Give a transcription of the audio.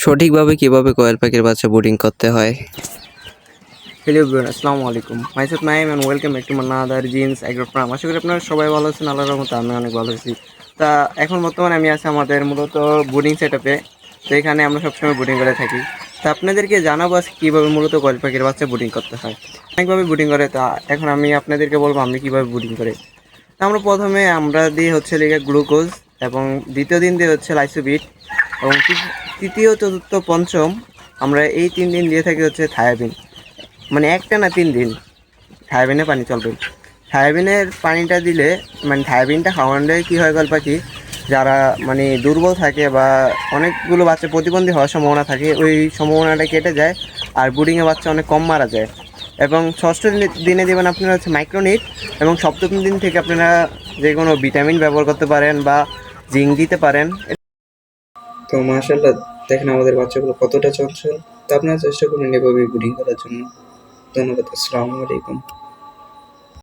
সঠিকভাবে কিভাবে কোয়েল পাখির বাচ্চা ব্রুডিং করতে হয়। হ্যালো এভরিওয়ান, আসসালামু আলাইকুম। Myself Naim and welcome back to my another jeans agro farm. আশা করি আপনারা সবাই ভালো আছেন। আল্লাহর রহমতে আমি অনেক ভালো আছি। তা এখন বর্তমানে আমি আছি আমাদের মূলত ব্রুডিং সেটআপে। তো এখানে আমরা সবসময় ব্রুডিং করে থাকি। তা আপনাদেরকে জানাবো আজকে কীভাবে মূলত কোয়েল পাখির বাচ্চা ব্রুডিং করতে হয়। অনেকভাবে ব্রুডিং করে, তা এখন আমি আপনাদেরকে বলবো আমি কীভাবে ব্রুডিং করে। তা আমরা প্রথমে দিই হচ্ছে লিগে গ্লুকোজ, এবং দ্বিতীয় দিন দিয়ে হচ্ছে লাইসোবিট, এবং তৃতীয় চতুর্থ পঞ্চম আমরা এই 3 দিন দিয়ে থাকি হচ্ছে থায়াবিন। মানে একটা না 3 দিন থায়াবিনে পানি চলবে। থায়াবিনের পানিটা দিলে মানে থায়াবিনটা খাওয়ানোলে কী হয় গল্প পাখি যারা মানে দুর্বল থাকে বা অনেকগুলো বাচ্চা প্রতিবন্ধী হওয়ার সম্ভাবনা থাকে, ওই সম্ভাবনাটা কেটে যায় আর ব্রুডিংয়ে বাচ্চা অনেক কম মারা যায়। এবং ষষ্ঠ দিনে দেবেন আপনারা হচ্ছে মাইক্রোনিট, এবং সপ্তম দিন থেকে আপনারা যে কোনো ভিটামিন ব্যবহার করতে পারেন বা জিঙ্ক দিতে পারেন। তো মাশাআল্লাহ, দেখেন আমাদের বাচ্চাগুলো কতটা চঞ্চল। তো আপনারা চেষ্টা করুন এভাবে ব্রুডিং করার জন্য। ধন্যবাদ। আসসালামু আলাইকুম।